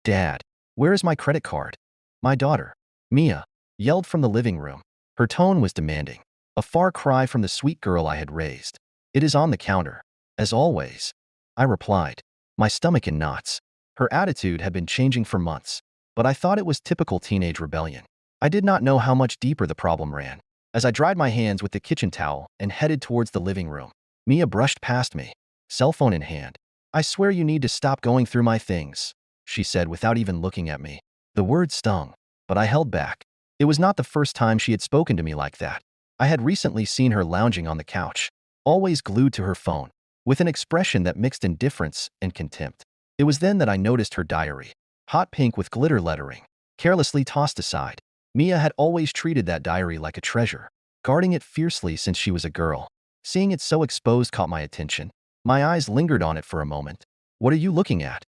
Dad, where is my credit card? My daughter, Mia, yelled from the living room. Her tone was demanding, a far cry from the sweet girl I had raised. It is on the counter, as always, I replied, my stomach in knots. Her attitude had been changing for months, but I thought it was typical teenage rebellion. I did not know how much deeper the problem ran. As I dried my hands with the kitchen towel and headed towards the living room, Mia brushed past me, cell phone in hand. I swear you need to stop going through my things, she said without even looking at me. The words stung, but I held back. It was not the first time she had spoken to me like that. I had recently seen her lounging on the couch, always glued to her phone, with an expression that mixed indifference and contempt. It was then that I noticed her diary, hot pink with glitter lettering, carelessly tossed aside. Mia had always treated that diary like a treasure, guarding it fiercely since she was a girl. Seeing it so exposed caught my attention. My eyes lingered on it for a moment. What are you looking at?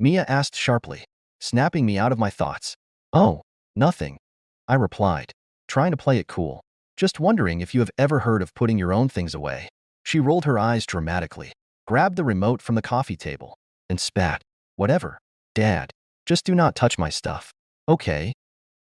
Mia asked sharply, snapping me out of my thoughts. Oh, nothing, I replied, trying to play it cool. Just wondering if you have ever heard of putting your own things away. She rolled her eyes dramatically, grabbed the remote from the coffee table, and spat. Whatever, Dad. Just do not touch my stuff. Okay.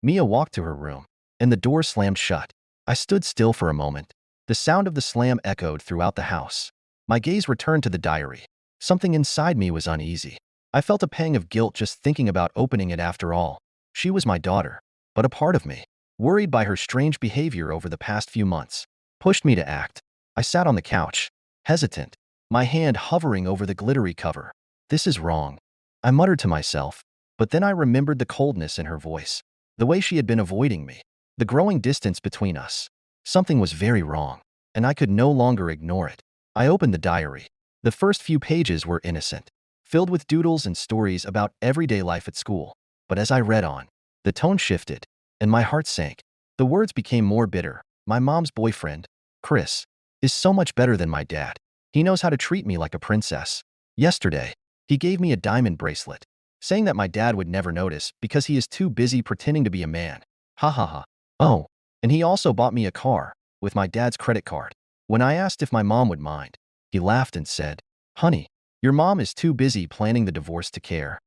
Mia walked to her room, and the door slammed shut. I stood still for a moment. The sound of the slam echoed throughout the house. My gaze returned to the diary. Something inside me was uneasy. I felt a pang of guilt just thinking about opening it after all. She was my daughter, but a part of me, worried by her strange behavior over the past few months, pushed me to act. I sat on the couch, hesitant, my hand hovering over the glittery cover. This is wrong, I muttered to myself, but then I remembered the coldness in her voice, the way she had been avoiding me, the growing distance between us. Something was very wrong, and I could no longer ignore it. I opened the diary. The first few pages were innocent, filled with doodles and stories about everyday life at school. But as I read on, the tone shifted, and my heart sank. The words became more bitter. My mom's boyfriend, Chris, is so much better than my dad. He knows how to treat me like a princess. Yesterday, he gave me a diamond bracelet, saying that my dad would never notice because he is too busy pretending to be a man. Ha ha ha. Oh, and he also bought me a car with my dad's credit card. When I asked if my mom would mind, he laughed and said, Honey, your mom is too busy planning the divorce to care.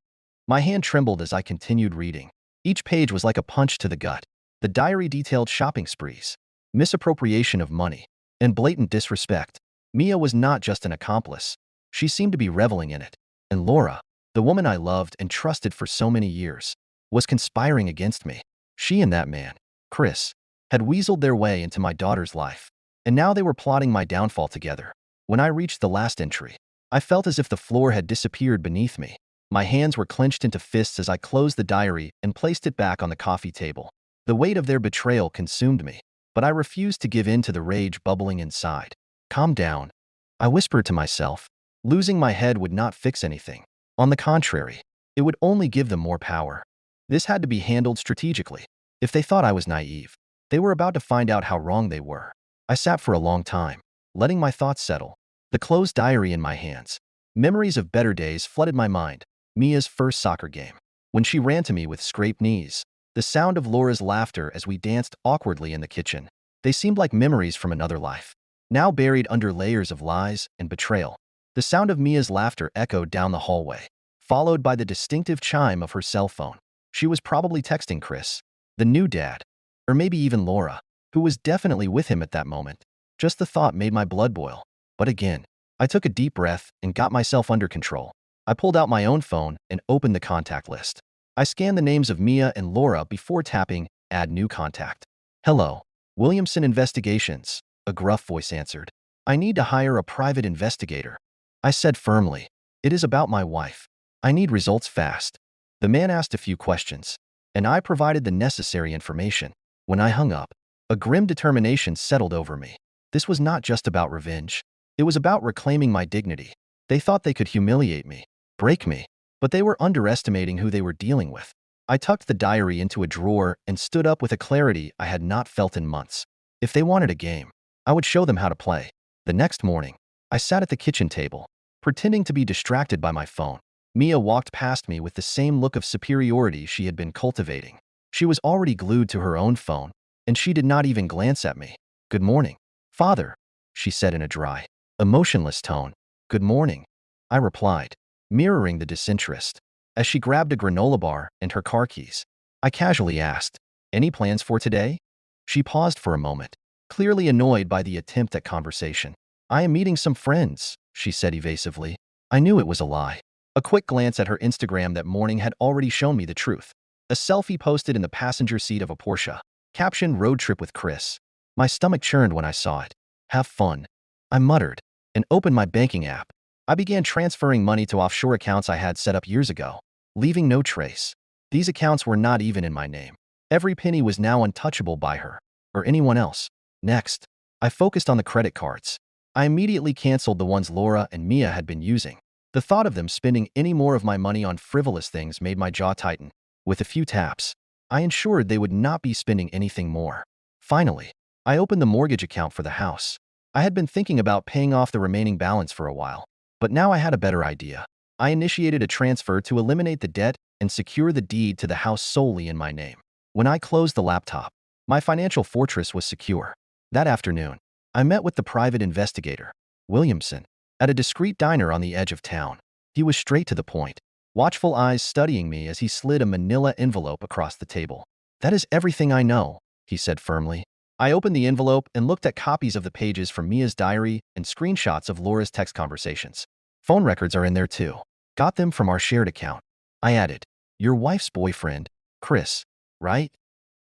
My hand trembled as I continued reading. Each page was like a punch to the gut. The diary detailed shopping sprees, misappropriation of money, and blatant disrespect. Mia was not just an accomplice. She seemed to be reveling in it. And Laura, the woman I loved and trusted for so many years, was conspiring against me. She and that man, Chris, had weaseled their way into my daughter's life, and now they were plotting my downfall together. When I reached the last entry, I felt as if the floor had disappeared beneath me. My hands were clenched into fists as I closed the diary and placed it back on the coffee table. The weight of their betrayal consumed me, but I refused to give in to the rage bubbling inside. Calm down, I whispered to myself. Losing my head would not fix anything. On the contrary, it would only give them more power. This had to be handled strategically. If they thought I was naive, they were about to find out how wrong they were. I sat for a long time, letting my thoughts settle, the closed diary in my hands. Memories of better days flooded my mind. Mia's first soccer game, when she ran to me with scraped knees, the sound of Laura's laughter as we danced awkwardly in the kitchen. They seemed like memories from another life, now buried under layers of lies and betrayal. The sound of Mia's laughter echoed down the hallway, followed by the distinctive chime of her cell phone. She was probably texting Chris, the new dad, or maybe even Laura, who was definitely with him at that moment. Just the thought made my blood boil. But again, I took a deep breath and got myself under control. I pulled out my own phone and opened the contact list. I scanned the names of Mia and Laura before tapping Add New Contact. Hello, Williamson Investigations, a gruff voice answered. I need to hire a private investigator, I said firmly. It is about my wife. I need results fast. The man asked a few questions, and I provided the necessary information. When I hung up, a grim determination settled over me. This was not just about revenge. It was about reclaiming my dignity. They thought they could humiliate me, break me, but they were underestimating who they were dealing with. I tucked the diary into a drawer and stood up with a clarity I had not felt in months. If they wanted a game, I would show them how to play. The next morning, I sat at the kitchen table, pretending to be distracted by my phone. Mia walked past me with the same look of superiority she had been cultivating. She was already glued to her own phone, and she did not even glance at me. Good morning, Father, she said in a dry, emotionless tone. Good morning, I replied, mirroring the disinterest. as she grabbed a granola bar and her car keys. I casually asked, "Any plans for today?" She paused for a moment, clearly annoyed by the attempt at conversation. "I am meeting some friends," she said evasively. I knew it was a lie. A quick glance at her Instagram that morning had already shown me the truth. A selfie posted in the passenger seat of a Porsche, captioned "Road Trip with Chris." My stomach churned when I saw it. "Have fun," I muttered, and opened my banking app. I began transferring money to offshore accounts I had set up years ago, leaving no trace. These accounts were not even in my name. Every penny was now untouchable by her, or anyone else. Next, I focused on the credit cards. I immediately canceled the ones Laura and Mia had been using. The thought of them spending any more of my money on frivolous things made my jaw tighten. With a few taps, I ensured they would not be spending anything more. Finally, I opened the mortgage account for the house. I had been thinking about paying off the remaining balance for a while, but now I had a better idea. I initiated a transfer to eliminate the debt and secure the deed to the house solely in my name. When I closed the laptop, my financial fortress was secure. That afternoon, I met with the private investigator, Williamson, at a discreet diner on the edge of town. He was straight to the point, watchful eyes studying me as he slid a manila envelope across the table. "That is everything I know," he said firmly. I opened the envelope and looked at copies of the pages from Mia's diary and screenshots of Laura's text conversations. "Phone records are in there too. Got them from our shared account." I added, "Your wife's boyfriend, Chris, right?"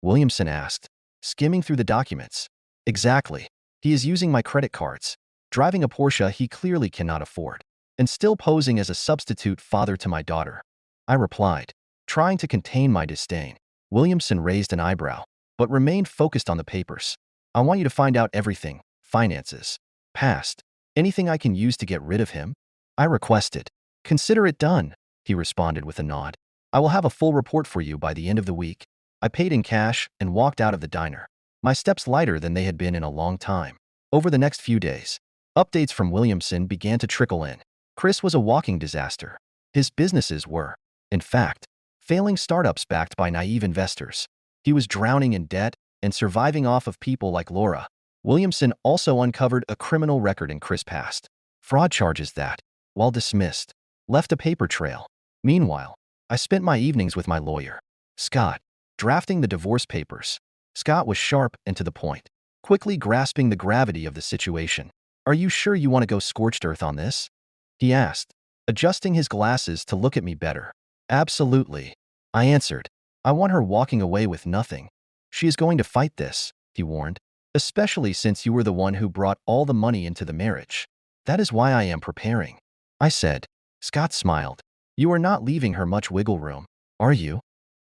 Williamson asked, skimming through the documents. "Exactly. He is using my credit cards, driving a Porsche he clearly cannot afford, and still posing as a substitute father to my daughter," I replied, trying to contain my disdain. Williamson raised an eyebrow, but remained focused on the papers. "I want you to find out everything: finances, past, anything I can use to get rid of him," I requested. "Consider it done," he responded with a nod. "I will have a full report for you by the end of the week." I paid in cash and walked out of the diner, my steps lighter than they had been in a long time. Over the next few days, updates from Williamson began to trickle in. Chris was a walking disaster. His businesses were, in fact, failing startups backed by naive investors. He was drowning in debt and surviving off of people like Laura. Williamson also uncovered a criminal record in Chris' past, fraud charges that, while dismissed, left a paper trail. Meanwhile, I spent my evenings with my lawyer, Scott, drafting the divorce papers. Scott was sharp and to the point, quickly grasping the gravity of the situation. "Are you sure you want to go scorched earth on this?" he asked, adjusting his glasses to look at me better. "Absolutely," I answered. "I want her walking away with nothing." "She is going to fight this," he warned, "especially since you were the one who brought all the money into the marriage. That is why I am preparing," I said. Scott smiled. "You are not leaving her much wiggle room, are you?"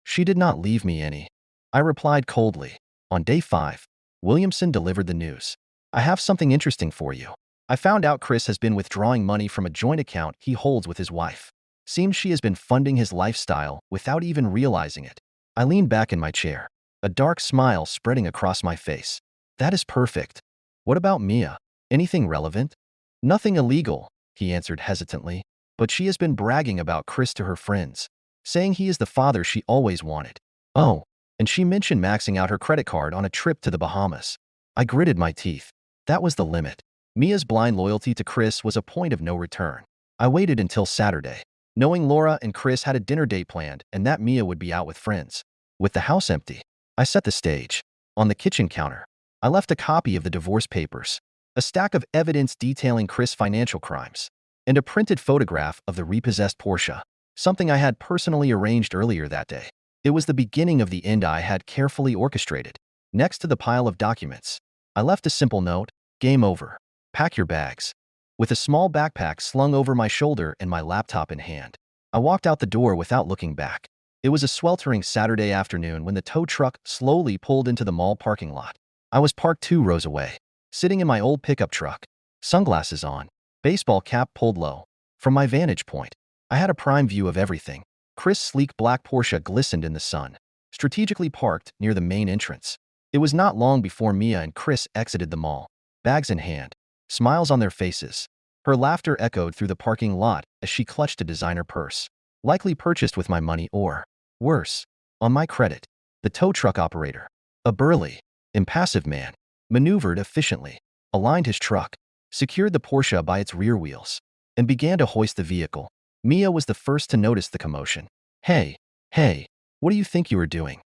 "She did not leave me any," I replied coldly. On day 5, Williamson delivered the news. "I have something interesting for you. I found out Chris has been withdrawing money from a joint account he holds with his wife. Seems she has been funding his lifestyle without even realizing it." I leaned back in my chair, a dark smile spreading across my face. "That is perfect. What about Mia? Anything relevant?" "Nothing illegal," he answered hesitantly, "but she has been bragging about Chris to her friends, saying he is the father she always wanted. Oh, and she mentioned maxing out her credit card on a trip to the Bahamas." I gritted my teeth. That was the limit. Mia's blind loyalty to Chris was a point of no return. I waited until Saturday, knowing Laura and Chris had a dinner date planned and that Mia would be out with friends. With the house empty, I set the stage. On the kitchen counter, I left a copy of the divorce papers, a stack of evidence detailing Chris' financial crimes, and a printed photograph of the repossessed Porsche, something I had personally arranged earlier that day. It was the beginning of the end I had carefully orchestrated. Next to the pile of documents, I left a simple note: "Game over. Pack your bags." With a small backpack slung over my shoulder and my laptop in hand, I walked out the door without looking back. It was a sweltering Saturday afternoon when the tow truck slowly pulled into the mall parking lot. I was parked 2 rows away, sitting in my old pickup truck, sunglasses on, baseball cap pulled low. From my vantage point, I had a prime view of everything. Chris' sleek black Porsche glistened in the sun, strategically parked near the main entrance. It was not long before Mia and Chris exited the mall, bags in hand, smiles on their faces. Her laughter echoed through the parking lot as she clutched a designer purse, likely purchased with my money or, worse, on my credit. The tow truck operator, a burly, impassive man, maneuvered efficiently, aligned his truck, secured the Porsche by its rear wheels, and began to hoist the vehicle. Mia was the first to notice the commotion. Hey, hey, what do you think you are doing?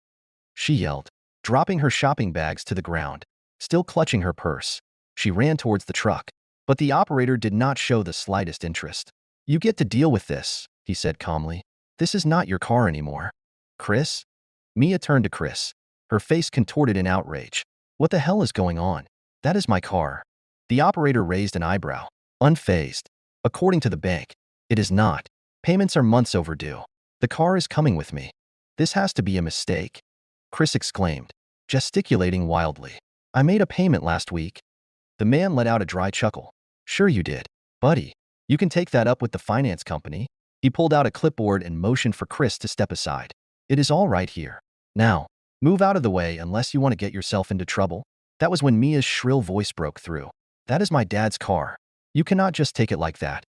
She yelled, dropping her shopping bags to the ground. Still clutching her purse, she ran towards the truck, but the operator did not show the slightest interest. You get to deal with this, he said calmly. This is not your car anymore. Chris? Mia turned to Chris, her face contorted in outrage. What the hell is going on? That is my car. The operator raised an eyebrow, unfazed. According to the bank, it is not. Payments are months overdue. The car is coming with me. This has to be a mistake, Chris exclaimed, gesticulating wildly. I made a payment last week. The man let out a dry chuckle. Sure you did, buddy. You can take that up with the finance company. He pulled out a clipboard and motioned for Chris to step aside. It is all right here. Now, move out of the way unless you want to get yourself into trouble. That was when Mia's shrill voice broke through. That is my dad's car. You cannot just take it like that.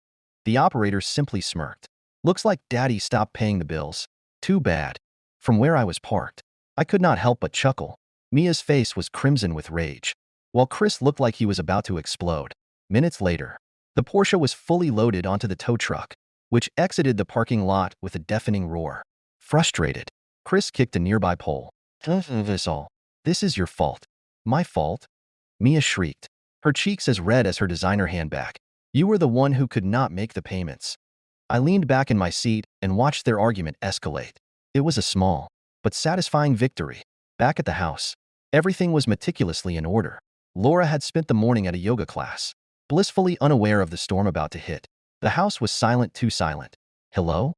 The operator simply smirked. Looks like Daddy stopped paying the bills. Too bad. From where I was parked, I could not help but chuckle. Mia's face was crimson with rage, while Chris looked like he was about to explode. Minutes later, the Porsche was fully loaded onto the tow truck, which exited the parking lot with a deafening roar. Frustrated, Chris kicked a nearby pole. This all. This is your fault. My fault? Mia shrieked, her cheeks as red as her designer handbag. You were the one who could not make the payments. I leaned back in my seat and watched their argument escalate. It was a small, but satisfying victory. Back at the house, everything was meticulously in order. Laura had spent the morning at a yoga class, blissfully unaware of the storm about to hit. The house was silent, too silent. Hello?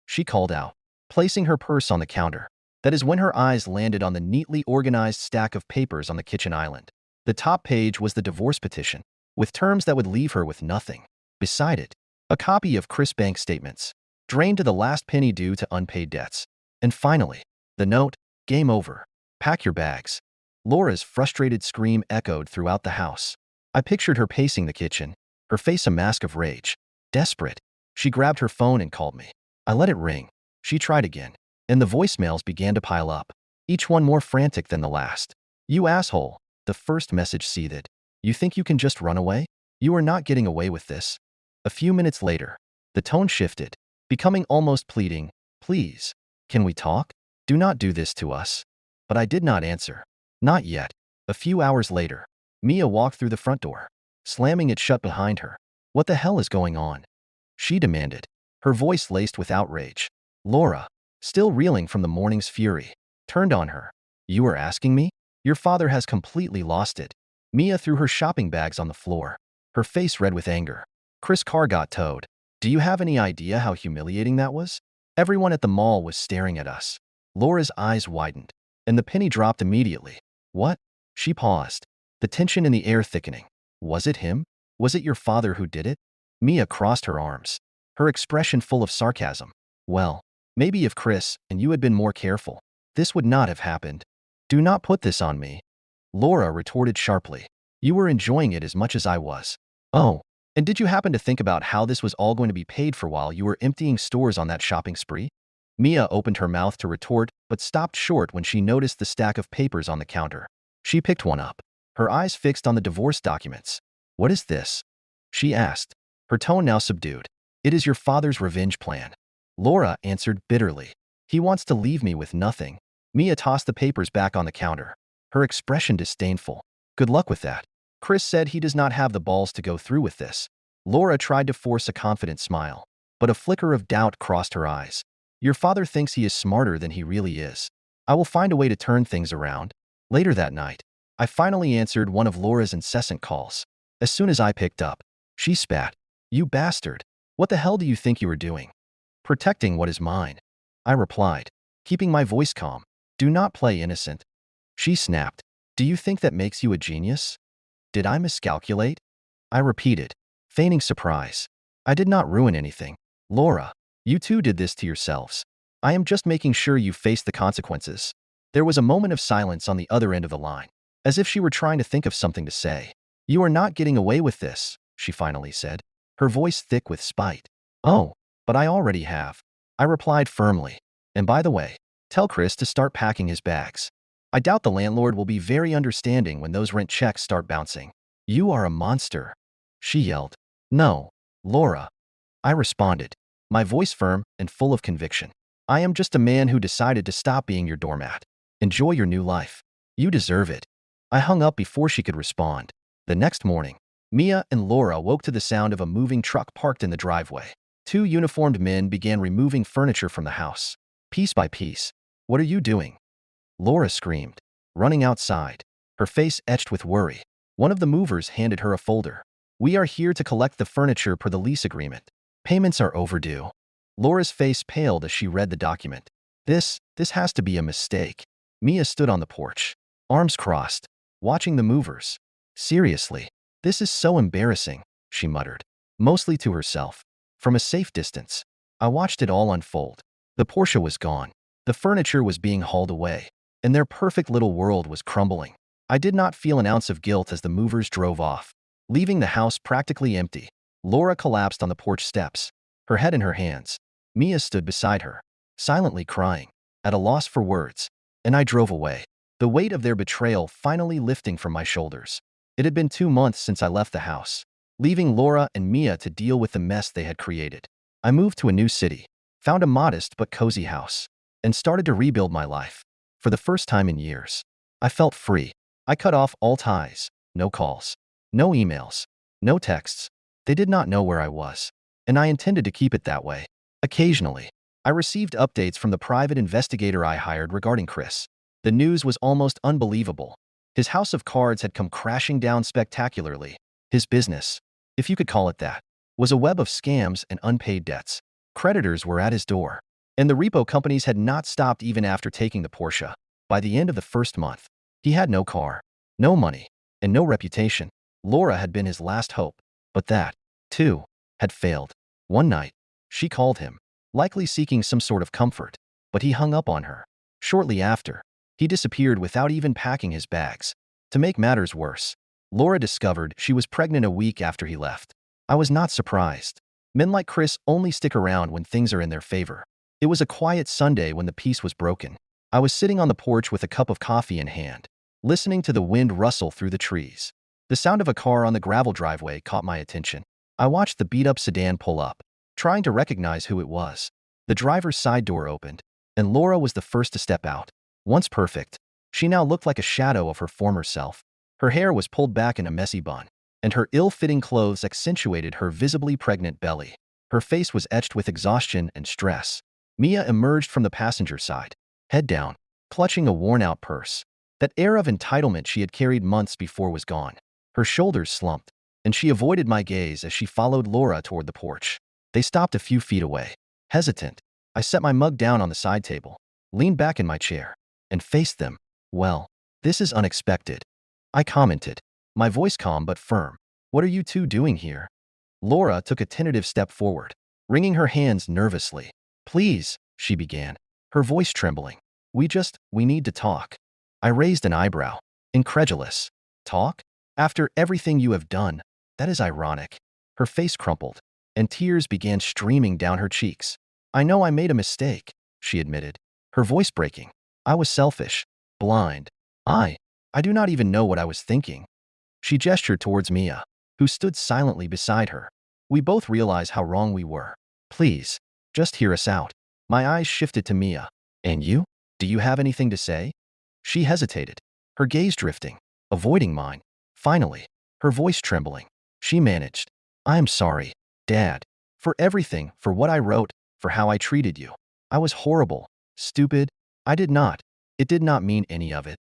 She called out, placing her purse on the counter. That is when her eyes landed on the neatly organized stack of papers on the kitchen island. The top page was the divorce petition, with terms that would leave her with nothing. Beside it, a copy of Chris' bank statements, drained to the last penny due to unpaid debts. And finally, the note, game over. Pack your bags. Laura's frustrated scream echoed throughout the house. I pictured her pacing the kitchen, her face a mask of rage. Desperate, she grabbed her phone and called me. I let it ring. She tried again, and the voicemails began to pile up, each one more frantic than the last. You asshole, the first message seethed. You think you can just run away? You are not getting away with this. A few minutes later, the tone shifted, becoming almost pleading. Please, can we talk? Do not do this to us. But I did not answer. Not yet. A few hours later, Mia walked through the front door, slamming it shut behind her. What the hell is going on? She demanded, her voice laced with outrage. Laura, still reeling from the morning's fury, turned on her. You are asking me? Your father has completely lost it. Mia threw her shopping bags on the floor, her face red with anger. Chris' car got towed. Do you have any idea how humiliating that was? Everyone at the mall was staring at us. Laura's eyes widened, and the penny dropped immediately. What? She paused, the tension in the air thickening. Was it him? Was it your father who did it? Mia crossed her arms, her expression full of sarcasm. Well, maybe if Chris and you had been more careful, this would not have happened. Do not put this on me, Laura retorted sharply. You were enjoying it as much as I was. Oh, and did you happen to think about how this was all going to be paid for while you were emptying stores on that shopping spree? Mia opened her mouth to retort, but stopped short when she noticed the stack of papers on the counter. She picked one up, her eyes fixed on the divorce documents. What is this? She asked, her tone now subdued. It is your father's revenge plan. Laura answered bitterly. He wants to leave me with nothing. Mia tossed the papers back on the counter, her expression disdainful. Good luck with that. Chris said he does not have the balls to go through with this. Laura tried to force a confident smile, but a flicker of doubt crossed her eyes. Your father thinks he is smarter than he really is. I will find a way to turn things around. Later that night, I finally answered one of Laura's incessant calls. As soon as I picked up, she spat. You bastard. What the hell do you think you are doing? Protecting what is mine. I replied, keeping my voice calm. Do not play innocent. She snapped. Do you think that makes you a genius? Did I miscalculate? I repeated, feigning surprise. I did not ruin anything. Laura, you two did this to yourselves. I am just making sure you face the consequences. There was a moment of silence on the other end of the line, as if she were trying to think of something to say. You are not getting away with this, she finally said, her voice thick with spite. Oh, but I already have. I replied firmly. And by the way, tell Chris to start packing his bags. I doubt the landlord will be very understanding when those rent checks start bouncing. You are a monster, she yelled. No, Laura, I responded, my voice firm and full of conviction. I am just a man who decided to stop being your doormat. Enjoy your new life. You deserve it. I hung up before she could respond. The next morning, Mia and Laura woke to the sound of a moving truck parked in the driveway. Two uniformed men began removing furniture from the house, piece by piece. What are you doing? Laura screamed, running outside, her face etched with worry. One of the movers handed her a folder. We are here to collect the furniture per the lease agreement. Payments are overdue. Laura's face paled as she read the document. This has to be a mistake. Mia stood on the porch, arms crossed, watching the movers. Seriously, this is so embarrassing, she muttered, mostly to herself. From a safe distance, I watched it all unfold. The Porsche was gone. The furniture was being hauled away, and their perfect little world was crumbling. I did not feel an ounce of guilt as the movers drove off, leaving the house practically empty. Laura collapsed on the porch steps, her head in her hands. Mia stood beside her, silently crying, at a loss for words, and I drove away, the weight of their betrayal finally lifting from my shoulders. It had been 2 months since I left the house, leaving Laura and Mia to deal with the mess they had created. I moved to a new city, found a modest but cozy house, and started to rebuild my life. For the first time in years, I felt free. I cut off all ties, no calls, no emails, no texts. They did not know where I was, and I intended to keep it that way. Occasionally, I received updates from the private investigator I hired regarding Chris. The news was almost unbelievable. His house of cards had come crashing down spectacularly. His business, if you could call it that, was a web of scams and unpaid debts. Creditors were at his door, and the repo companies had not stopped even after taking the Porsche. By the end of the first month, he had no car, no money, and no reputation. Laura had been his last hope, but that, too, had failed. One night, she called him, likely seeking some sort of comfort, but he hung up on her. Shortly after, he disappeared without even packing his bags. To make matters worse, Laura discovered she was pregnant a week after he left. I was not surprised. Men like Chris only stick around when things are in their favor. It was a quiet Sunday when the peace was broken. I was sitting on the porch with a cup of coffee in hand, listening to the wind rustle through the trees. The sound of a car on the gravel driveway caught my attention. I watched the beat-up sedan pull up, trying to recognize who it was. The driver's side door opened, and Laura was the first to step out. Once perfect, she now looked like a shadow of her former self. Her hair was pulled back in a messy bun, and her ill-fitting clothes accentuated her visibly pregnant belly. Her face was etched with exhaustion and stress. Mia emerged from the passenger side, head down, clutching a worn-out purse. That air of entitlement she had carried months before was gone. Her shoulders slumped, and she avoided my gaze as she followed Laura toward the porch. They stopped a few feet away. Hesitant, I set my mug down on the side table, leaned back in my chair, and faced them. Well, this is unexpected, I commented, my voice calm but firm. What are you two doing here? Laura took a tentative step forward, wringing her hands nervously. Please, she began, her voice trembling. We need to talk. I raised an eyebrow, incredulous. Talk? After everything you have done? That is ironic. Her face crumpled, and tears began streaming down her cheeks. I know I made a mistake, she admitted, her voice breaking. I was selfish, blind. I do not even know what I was thinking. She gestured towards Mia, who stood silently beside her. We both realized how wrong we were. Please, just hear us out. My eyes shifted to Mia. And you? Do you have anything to say? She hesitated, her gaze drifting, avoiding mine. Finally, her voice trembling, she managed. I am sorry, Dad, for everything, for what I wrote, for how I treated you. I was horrible, stupid. It did not mean any of it.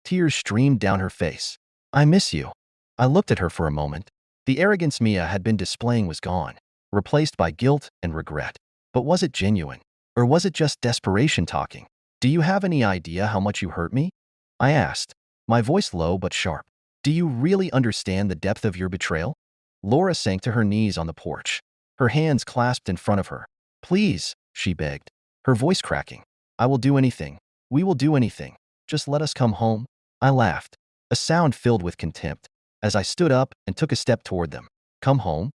Tears streamed down her face. I miss you. I looked at her for a moment. The arrogance Mia had been displaying was gone, replaced by guilt and regret. But was it genuine? Or was it just desperation talking? Do you have any idea how much you hurt me? I asked, my voice low but sharp. Do you really understand the depth of your betrayal? Laura sank to her knees on the porch, her hands clasped in front of her. Please, she begged, her voice cracking. I will do anything. We will do anything. Just let us come home. I laughed, a sound filled with contempt, as I stood up and took a step toward them. Come home?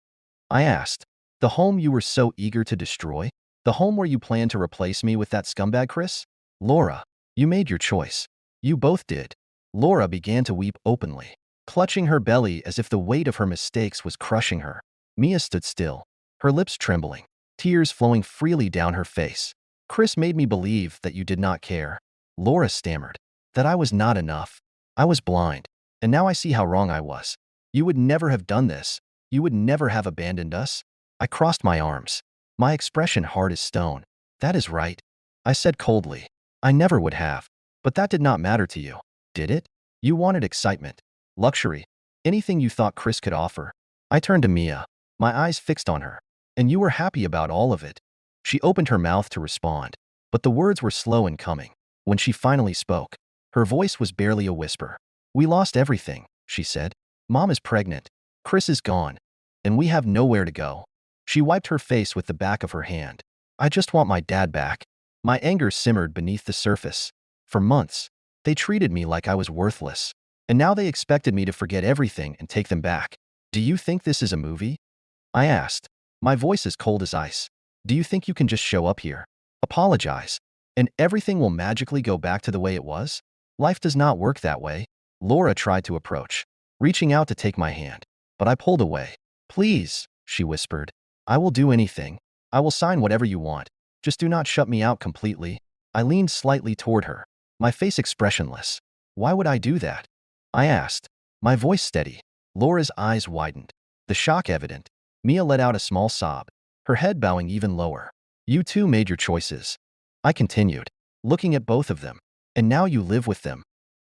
I asked. The home you were so eager to destroy? The home where you planned to replace me with that scumbag Chris? Laura, you made your choice. You both did. Laura began to weep openly, clutching her belly as if the weight of her mistakes was crushing her. Mia stood still, her lips trembling, tears flowing freely down her face. Chris made me believe that you did not care. Laura stammered. That I was not enough. I was blind. And now I see how wrong I was. You would never have done this. You would never have abandoned us. I crossed my arms, my expression hard as stone. That is right, I said coldly. I never would have. But that did not matter to you, did it? You wanted excitement, luxury, anything you thought Chris could offer. I turned to Mia, my eyes fixed on her. And you were happy about all of it. She opened her mouth to respond, but the words were slow in coming. When she finally spoke, her voice was barely a whisper. We lost everything, she said. Mom is pregnant. Chris is gone. And we have nowhere to go. She wiped her face with the back of her hand. I just want my dad back. My anger simmered beneath the surface. For months, they treated me like I was worthless. And now they expected me to forget everything and take them back. Do you think this is a movie? I asked, my voice as cold as ice. Do you think you can just show up here, apologize, and everything will magically go back to the way it was? Life does not work that way. Laura tried to approach, reaching out to take my hand, but I pulled away. Please, she whispered. I will do anything. I will sign whatever you want. Just do not shut me out completely. I leaned slightly toward her, my face expressionless. Why would I do that? I asked, my voice steady. Laura's eyes widened, the shock evident. Mia let out a small sob, her head bowing even lower. You too made your choices. I continued, looking at both of them. And now you live with them.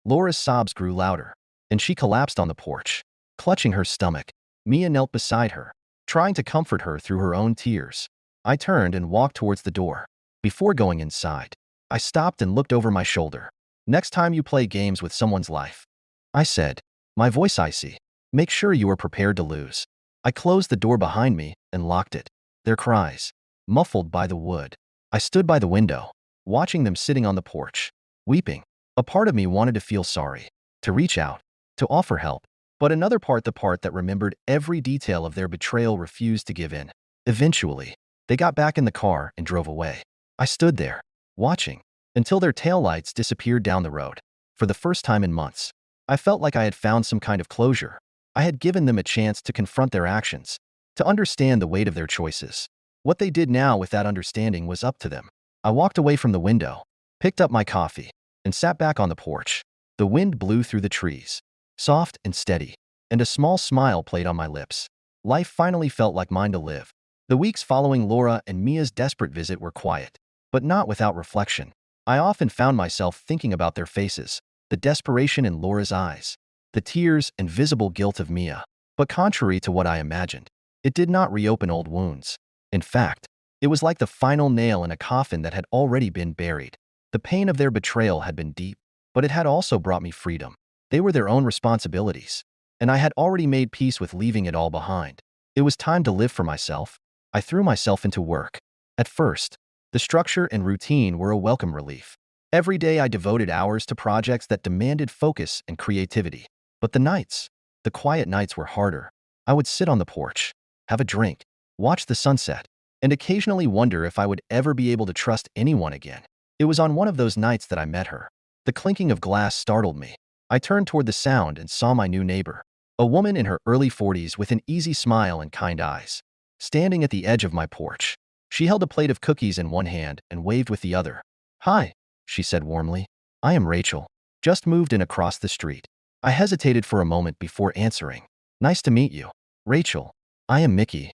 Laura's sobs grew louder, and she collapsed on the porch, clutching her stomach. Mia knelt beside her, trying to comfort her through her own tears. I turned and walked towards the door. Before going inside, I stopped and looked over my shoulder. Next time you play games with someone's life, I said, my voice icy, make sure you are prepared to lose. I closed the door behind me and locked it. Their cries, muffled by the wood. I stood by the window, watching them sitting on the porch, weeping. A part of me wanted to feel sorry, to reach out, to offer help. But another part, the part that remembered every detail of their betrayal, refused to give in. Eventually, they got back in the car and drove away. I stood there, watching, until their taillights disappeared down the road. For the first time in months, I felt like I had found some kind of closure. I had given them a chance to confront their actions, to understand the weight of their choices. What they did now with that understanding was up to them. I walked away from the window, picked up my coffee, and sat back on the porch. The wind blew through the trees, soft and steady, and a small smile played on my lips. Life finally felt like mine to live. The weeks following Laura and Mia's desperate visit were quiet, but not without reflection. I often found myself thinking about their faces, the desperation in Laura's eyes, the tears and visible guilt of Mia. But contrary to what I imagined, it did not reopen old wounds. In fact, it was like the final nail in a coffin that had already been buried. The pain of their betrayal had been deep, but it had also brought me freedom. They were their own responsibilities, and I had already made peace with leaving it all behind. It was time to live for myself. I threw myself into work. At first, the structure and routine were a welcome relief. Every day I devoted hours to projects that demanded focus and creativity. But the quiet nights were harder. I would sit on the porch, have a drink, watch the sunset, and occasionally wonder if I would ever be able to trust anyone again. It was on one of those nights that I met her. The clinking of glass startled me. I turned toward the sound and saw my new neighbor, a woman in her early 40s with an easy smile and kind eyes, standing at the edge of my porch. She held a plate of cookies in one hand and waved with the other. Hi, she said warmly. I am Rachel. Just moved in across the street. I hesitated for a moment before answering. Nice to meet you, Rachel. I am Mickey.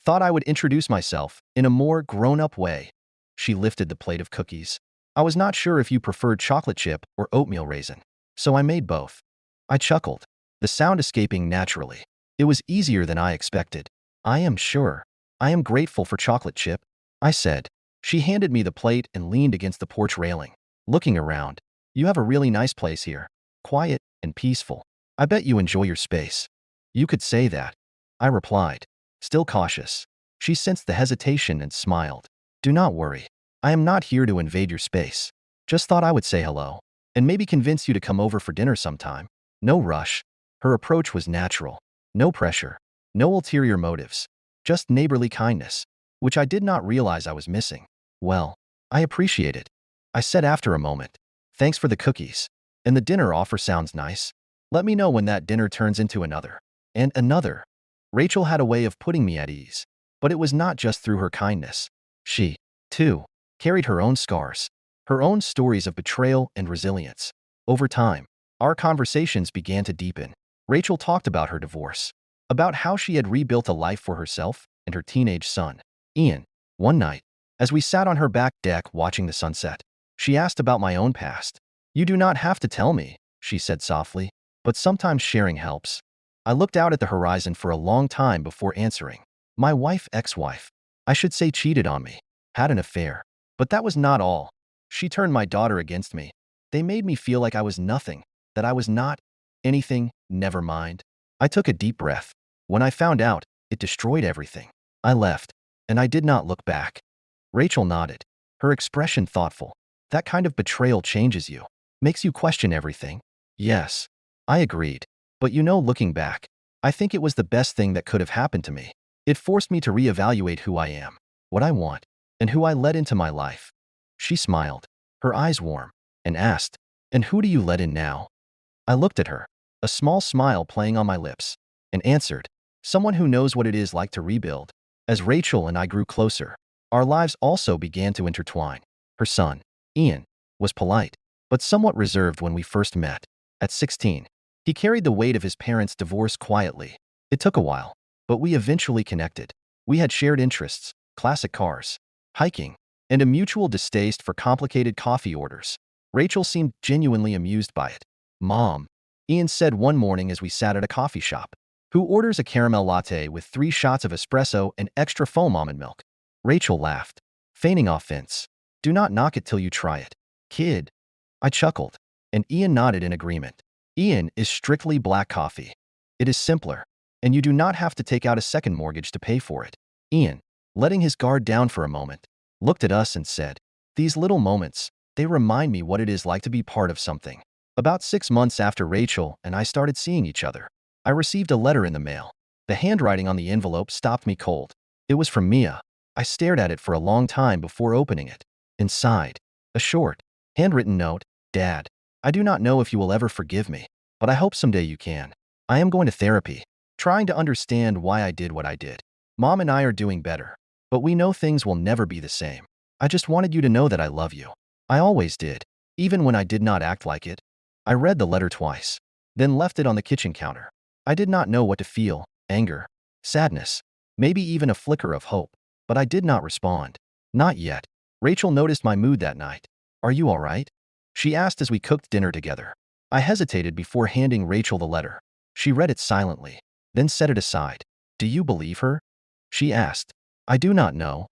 Thought I would introduce myself in a more grown-up way. She lifted the plate of cookies. I was not sure if you preferred chocolate chip or oatmeal raisin, so I made both. I chuckled, the sound escaping naturally. It was easier than I expected. I am sure. I am grateful for chocolate chip, I said. She handed me the plate and leaned against the porch railing, looking around. You have a really nice place here. Quiet and peaceful. I bet you enjoy your space. You could say that, I replied, still cautious. She sensed the hesitation and smiled. Do not worry. I am not here to invade your space. Just thought I would say hello, and maybe convince you to come over for dinner sometime. No rush. Her approach was natural. No pressure. No ulterior motives. Just neighborly kindness, which I did not realize I was missing. Well, I appreciate it, I said after a moment. Thanks for the cookies. And the dinner offer sounds nice. Let me know when that dinner turns into another. And another. Rachel had a way of putting me at ease. But it was not just through her kindness. She, too, carried her own scars, her own stories of betrayal and resilience. Over time, our conversations began to deepen. Rachel talked about her divorce, about how she had rebuilt a life for herself and her teenage son, Ian. One night, as we sat on her back deck watching the sunset, she asked about my own past. "You do not have to tell me," she said softly, "but sometimes sharing helps." I looked out at the horizon for a long time before answering. My ex-wife, I should say, cheated on me, had an affair. But that was not all. She turned my daughter against me. They made me feel like I was nothing, that I was not anything, never mind. I took a deep breath. When I found out, it destroyed everything. I left, and I did not look back. Rachel nodded, her expression thoughtful. That kind of betrayal changes you, makes you question everything. Yes, I agreed. But looking back, I think it was the best thing that could have happened to me. It forced me to reevaluate who I am, what I want, and who I let into my life. She smiled, her eyes warm, and asked, "And who do you let in now?" I looked at her, a small smile playing on my lips, and answered, "Someone who knows what it is like to rebuild." As Rachel and I grew closer, our lives also began to intertwine. Her son, Ian, was polite, but somewhat reserved when we first met. At 16, he carried the weight of his parents' divorce quietly. It took a while, but we eventually connected. We had shared interests, classic cars, hiking, and a mutual distaste for complicated coffee orders. Rachel seemed genuinely amused by it. "Mom," Ian said one morning as we sat at a coffee shop, "who orders a caramel latte with 3 shots of espresso and extra foam almond milk?" Rachel laughed, feigning offense. "Do not knock it till you try it, kid." I chuckled, and Ian nodded in agreement. Ian is strictly black coffee. It is simpler, and you do not have to take out a second mortgage to pay for it. Ian, letting his guard down for a moment, looked at us and said, "These little moments, they remind me what it is like to be part of something." About 6 months after Rachel and I started seeing each other, I received a letter in the mail. The handwriting on the envelope stopped me cold. It was from Mia. I stared at it for a long time before opening it. Inside, a short, handwritten note: "Dad, I do not know if you will ever forgive me, but I hope someday you can. I am going to therapy, trying to understand why I did what I did. Mom and I are doing better, but we know things will never be the same. I just wanted you to know that I love you. I always did, even when I did not act like it." I read the letter twice, then left it on the kitchen counter. I did not know what to feel: anger, sadness, maybe even a flicker of hope, but I did not respond. Not yet. Rachel noticed my mood that night. "Are you all right?" she asked as we cooked dinner together. I hesitated before handing Rachel the letter. She read it silently, then set it aside. "Do you believe her?" she asked. "I do not know,"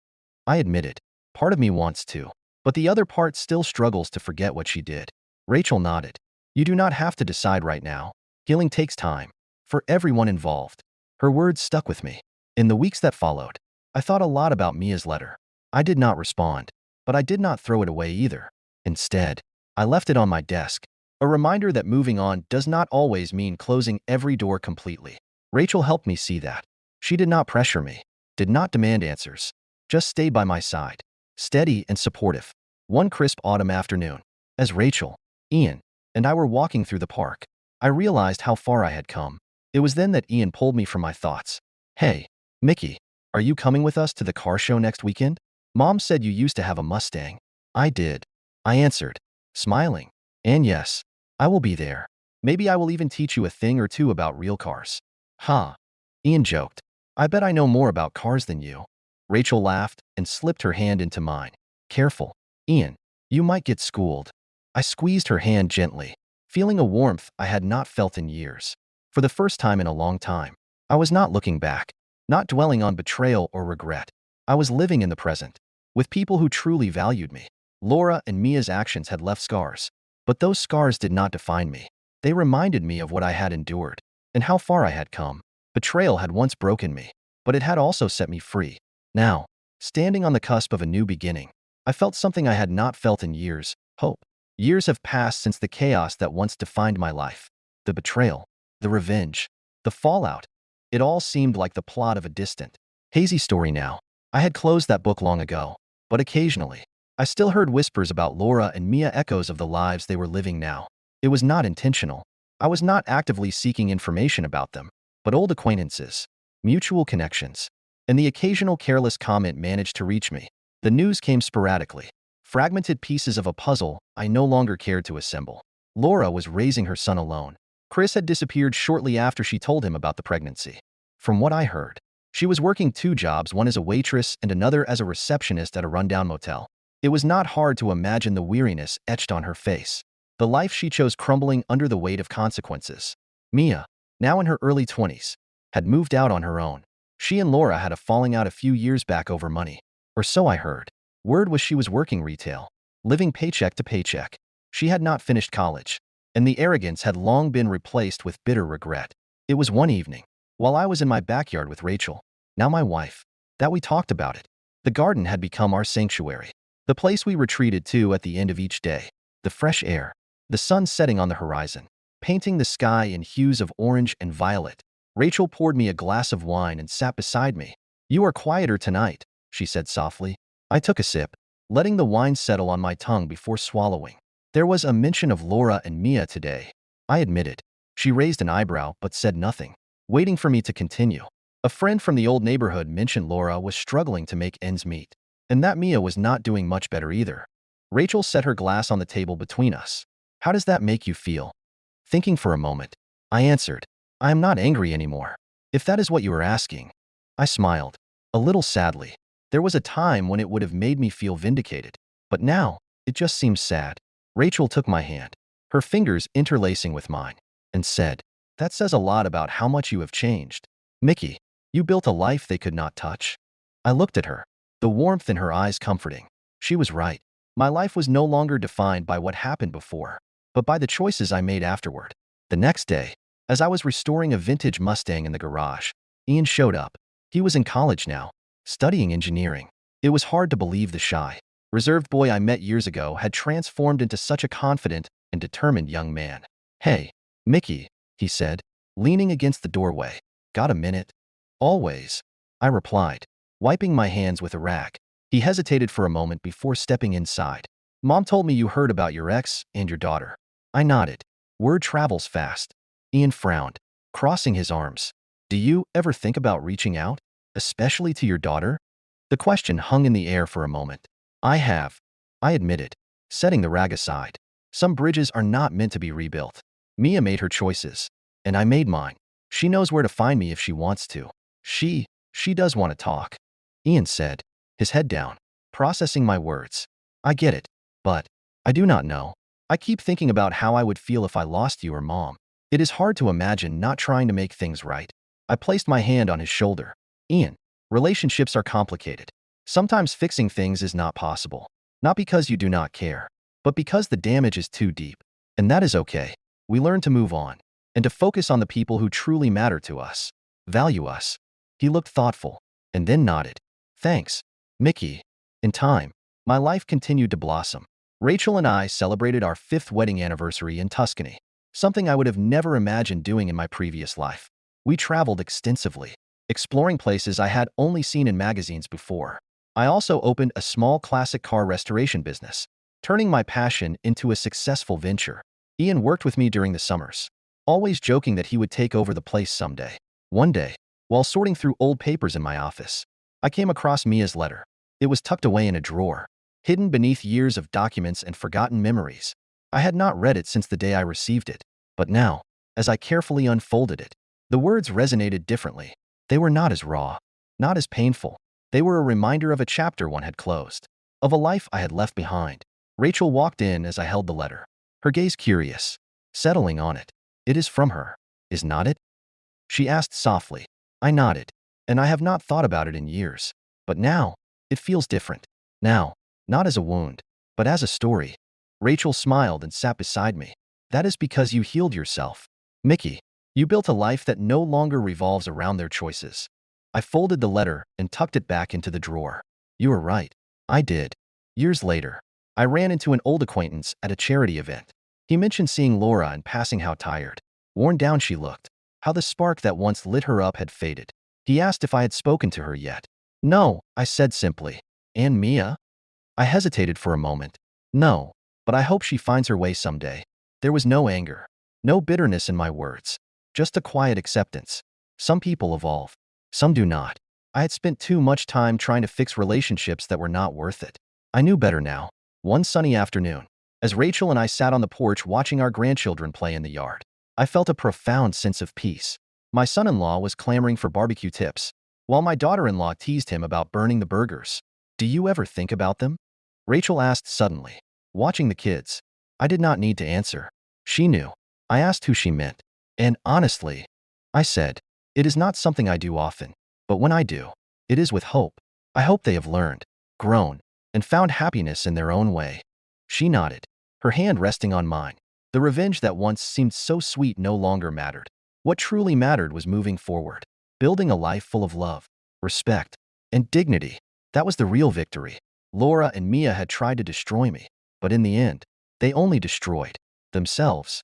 I admitted. "Part of me wants to, but the other part still struggles to forget what she did." Rachel nodded. "You do not have to decide right now. Healing takes time, for everyone involved." Her words stuck with me. In the weeks that followed, I thought a lot about Mia's letter. I did not respond, but I did not throw it away either. Instead, I left it on my desk, a reminder that moving on does not always mean closing every door completely. Rachel helped me see that. She did not pressure me, did not demand answers, just stayed by my side, steady and supportive. One crisp autumn afternoon, as Rachel, Ian, and I were walking through the park, I realized how far I had come. It was then that Ian pulled me from my thoughts. "Hey, Mickey, are you coming with us to the car show next weekend? Mom said you used to have a Mustang." "I did," I answered, smiling. "And yes, I will be there. Maybe I will even teach you a thing or two about real cars." "Huh," Ian joked. "I bet I know more about cars than you." Rachel laughed and slipped her hand into mine. "Careful, Ian, you might get schooled." I squeezed her hand gently, feeling a warmth I had not felt in years. For the first time in a long time, I was not looking back, not dwelling on betrayal or regret. I was living in the present, with people who truly valued me. Laura and Mia's actions had left scars, but those scars did not define me. They reminded me of what I had endured and how far I had come. Betrayal had once broken me, but it had also set me free. Now, standing on the cusp of a new beginning, I felt something I had not felt in years: hope. Years have passed since the chaos that once defined my life. The betrayal, the revenge, the fallout. It all seemed like the plot of a distant, hazy story now. I had closed that book long ago, but occasionally, I still heard whispers about Laura and Mia, echoes of the lives they were living now. It was not intentional. I was not actively seeking information about them, but old acquaintances, mutual connections. and the occasional careless comment managed to reach me. The news came sporadically, fragmented pieces of a puzzle I no longer cared to assemble. Laura was raising her son alone. Chris had disappeared shortly after she told him about the pregnancy. From what I heard, she was working 2 jobs, one as a waitress and another as a receptionist at a rundown motel. It was not hard to imagine the weariness etched on her face, the life she chose crumbling under the weight of consequences. Mia, now in her early 20s, had moved out on her own. She and Laura had a falling out a few years back over money. Or so I heard. Word was she was working retail, living paycheck to paycheck. She had not finished college, and the arrogance had long been replaced with bitter regret. It was one evening, while I was in my backyard with Rachel, now my wife, that we talked about it. The garden had become our sanctuary, the place we retreated to at the end of each day. The fresh air, the sun setting on the horizon, painting the sky in hues of orange and violet. Rachel poured me a glass of wine and sat beside me. "You are quieter tonight," she said softly. I took a sip, letting the wine settle on my tongue before swallowing. "There was a mention of Laura and Mia today," I admitted. She raised an eyebrow but said nothing, waiting for me to continue. "A friend from the old neighborhood mentioned Laura was struggling to make ends meet, and that Mia was not doing much better either." Rachel set her glass on the table between us. "How does that make you feel?" Thinking for a moment, I answered, "I am not angry anymore, if that is what you are asking." I smiled, a little sadly. There was a time when it would have made me feel vindicated, but now, it just seems sad. Rachel took my hand, her fingers interlacing with mine, and said, "That says a lot about how much you have changed. Mickey, you built a life they could not touch." I looked at her, the warmth in her eyes comforting. She was right. My life was no longer defined by what happened before, but by the choices I made afterward. The next day, as I was restoring a vintage Mustang in the garage, Ian showed up. He was in college now, studying engineering. It was hard to believe the shy, reserved boy I met years ago had transformed into such a confident and determined young man. "Hey, Mickey," he said, leaning against the doorway. "Got a minute?" "Always," I replied, wiping my hands with a rag. He hesitated for a moment before stepping inside. "Mom told me you heard about your ex and your daughter." I nodded. "Word travels fast." Ian frowned, crossing his arms. "Do you ever think about reaching out, especially to your daughter?" The question hung in the air for a moment. "I have," I admitted, setting the rag aside. "Some bridges are not meant to be rebuilt. Mia made her choices, and I made mine. She knows where to find me if she wants to. She does want to talk," Ian said, his head down, processing my words. "I get it, but I do not know. I keep thinking about how I would feel if I lost you or Mom. It is hard to imagine not trying to make things right." I placed my hand on his shoulder. "Ian, relationships are complicated. Sometimes fixing things is not possible. Not because you do not care, but because the damage is too deep. And that is okay. We learn to move on, and to focus on the people who truly matter to us, value us." He looked thoughtful, and then nodded. "Thanks, Mickey." In time, my life continued to blossom. Rachel and I celebrated our 5th wedding anniversary in Tuscany, something I would have never imagined doing in my previous life. We traveled extensively, exploring places I had only seen in magazines before. I also opened a small classic car restoration business, turning my passion into a successful venture. Ian worked with me during the summers, always joking that he would take over the place someday. One day, while sorting through old papers in my office, I came across Mia's letter. It was tucked away in a drawer, hidden beneath years of documents and forgotten memories. I had not read it since the day I received it, but now, as I carefully unfolded it, the words resonated differently. They were not as raw, not as painful. They were a reminder of a chapter one had closed, of a life I had left behind. Rachel walked in as I held the letter, her gaze curious, settling on it. "It is from her, is not it?" she asked softly. I nodded, and I have not thought about it in years. But now, it feels different. Now, not as a wound, but as a story. Rachel smiled and sat beside me. "That is because you healed yourself. Mickey, you built a life that no longer revolves around their choices." I folded the letter and tucked it back into the drawer. "You are right. I did." Years later, I ran into an old acquaintance at a charity event. He mentioned seeing Laura and passing how tired, worn down she looked, how the spark that once lit her up had faded. He asked if I had spoken to her yet. "No," I said simply. "And Mia?" I hesitated for a moment. "No, but I hope she finds her way someday." There was no anger, no bitterness in my words, just a quiet acceptance. Some people evolve, some do not. I had spent too much time trying to fix relationships that were not worth it. I knew better now. One sunny afternoon, as Rachel and I sat on the porch watching our grandchildren play in the yard, I felt a profound sense of peace. My son-in-law was clamoring for barbecue tips, while my daughter-in-law teased him about burning the burgers. "Do you ever think about them?" Rachel asked suddenly, watching the kids. I did not need to answer. She knew. I asked who she meant. And honestly, I said, it is not something I do often, but when I do, it is with hope. I hope they have learned, grown, and found happiness in their own way. She nodded, her hand resting on mine. The revenge that once seemed so sweet no longer mattered. What truly mattered was moving forward, building a life full of love, respect, and dignity. That was the real victory. Laura and Mia had tried to destroy me, but in the end, they only destroyed themselves.